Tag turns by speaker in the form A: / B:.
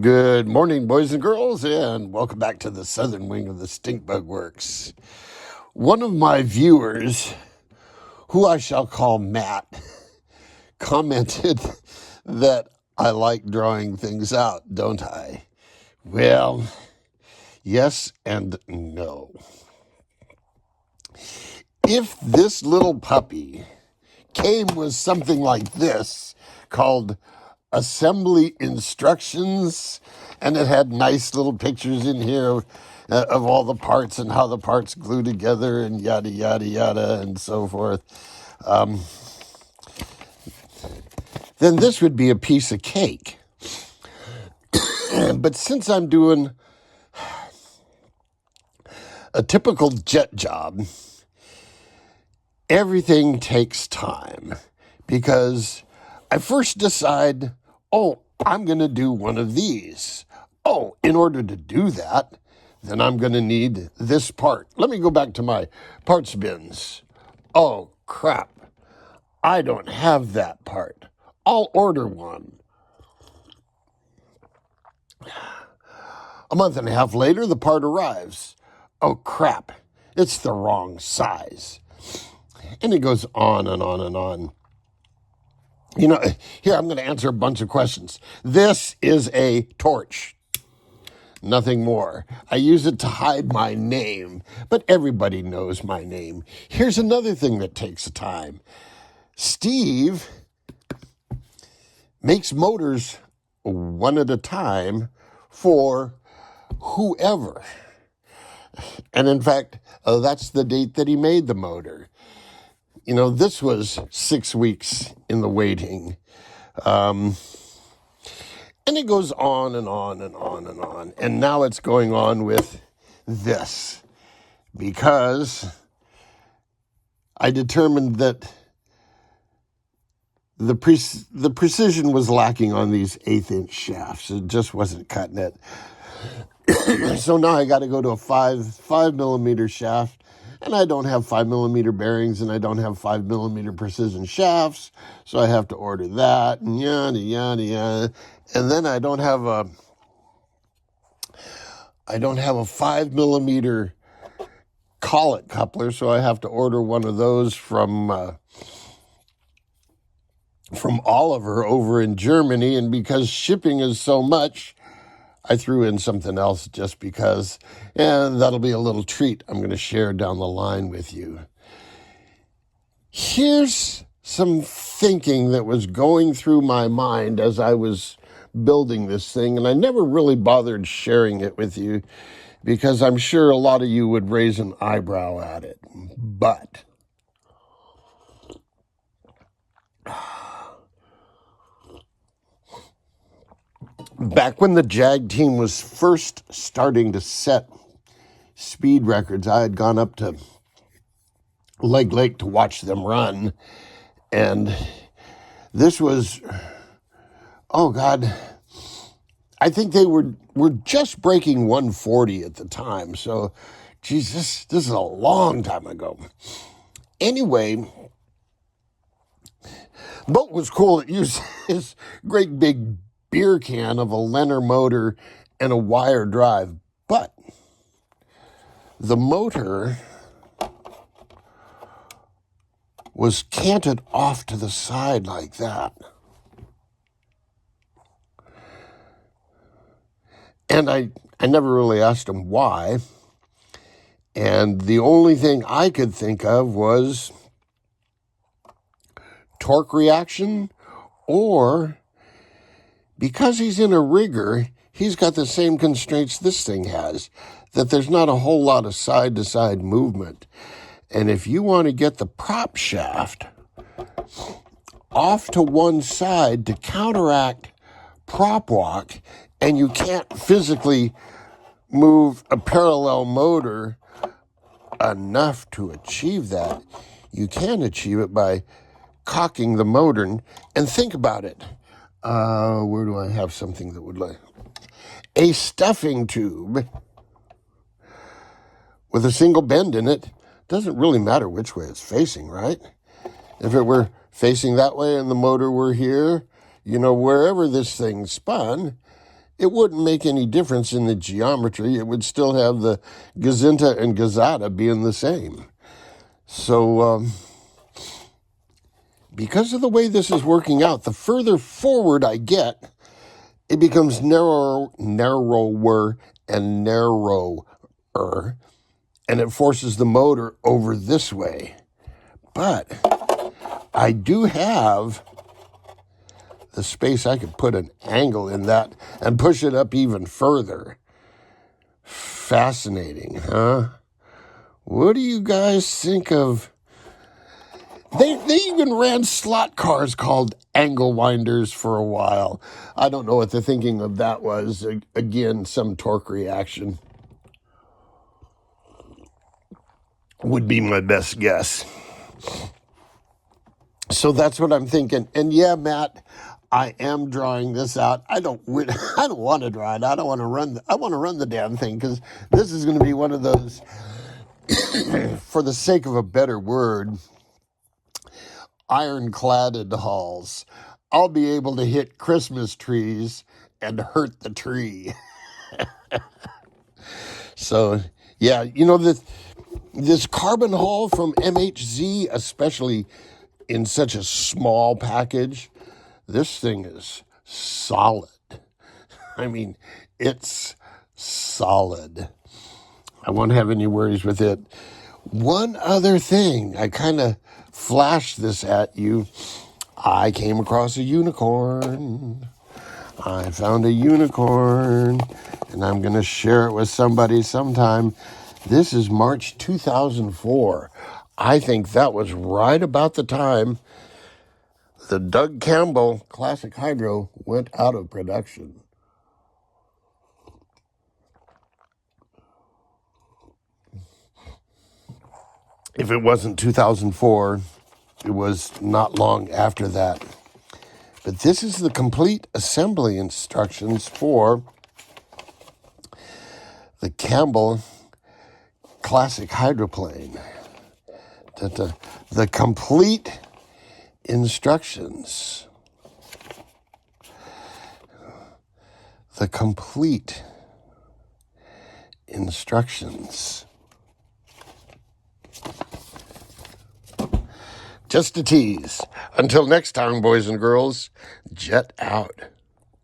A: Good morning, boys and girls, and welcome back to the southern wing of the Stinkbug Works. One of my viewers, who I shall call Matt, commented that I like drawing things out, don't I? Well, yes and no. If this little puppy came with something like this called assembly instructions, and it had nice little pictures in here of all the parts and how the parts glue together and yada yada yada and so forth, then this would be a piece of cake. But since I'm doing a typical jet job, everything takes time because I first decide, I'm going to do one of these. In order to do that, then I'm going to need this part. Let me go back to my parts bins. Oh, crap. I don't have that part. I'll order one. A month and a half later, the part arrives. Oh, crap. It's the wrong size. And it goes on and on and on. Here I'm going to answer a bunch of questions. This is a torch. Nothing more. I use it to hide my name, but everybody knows my name. Here's another thing that takes time. Steve makes motors one at a time for whoever. And in fact, that's the date that he made the motor. This was 6 weeks in the waiting. And it goes on and on and on and on. And now it's going on with this because I determined that the precision was lacking on these 1/8-inch shafts. It just wasn't cutting it. So now I got to go to a 5 millimeter shaft. And I don't have 5 millimeter bearings, and I don't have 5 millimeter precision shafts, so I have to order that, and yada, yada, yada. And then I don't have a 5 millimeter collet coupler, so I have to order one of those from Oliver over in Germany. And because shipping is so much, I threw in something else just because, and that'll be a little treat I'm going to share down the line with you. Here's some thinking that was going through my mind as I was building this thing, and I never really bothered sharing it with you because I'm sure a lot of you would raise an eyebrow at it. But back when the JAG team was first starting to set speed records, I had gone up to Leg Lake to watch them run. And this was, I think they were just breaking 140 at the time. So, Jesus, this is a long time ago. Anyway, boat was cool. It used this great big beer can of a Lenner motor and a wire drive. But the motor was canted off to the side like that. And I never really asked him why. And the only thing I could think of was torque reaction, or because he's in a rigger, he's got the same constraints this thing has, that there's not a whole lot of side-to-side movement. And if you want to get the prop shaft off to one side to counteract prop walk, and you can't physically move a parallel motor enough to achieve that, you can achieve it by cocking the motor. And think about it. Where do I have something that would like a stuffing tube with a single bend in it? Doesn't really matter which way it's facing, right? If it were facing that way and the motor were here, wherever this thing spun, it wouldn't make any difference in the geometry. It would still have the gazinta and gazata being the same. So because of the way this is working out, the further forward I get, it becomes narrower and narrower, and it forces the motor over this way. But I do have the space. I could put an angle in that and push it up even further. Fascinating, huh? What do you guys think of? They even ran slot cars called angle winders for a while. I don't know what the thinking of that was. Again, some torque reaction would be my best guess. So that's what I'm thinking. And yeah, Matt, I am drawing this out. I don't want to draw it out. I want to run the damn thing, because this is going to be one of those, for the sake of a better word, ironcladded halls. I'll be able to hit Christmas trees and hurt the tree. So, yeah, this carbon hull from MHZ, especially in such a small package, this thing is solid. I mean, it's solid. I won't have any worries with it. One other thing, I kind of flashed this at you. I came across a unicorn. I found a unicorn, and I'm going to share it with somebody sometime. This is March 2004. I think that was right about the time the Doug Campbell Classic Hydro went out of production. If it wasn't 2004, it was not long after that. But this is the complete assembly instructions for the Campbell Classic Hydroplane. The complete instructions. The complete instructions. Just a tease. Until next time, boys and girls, jet out.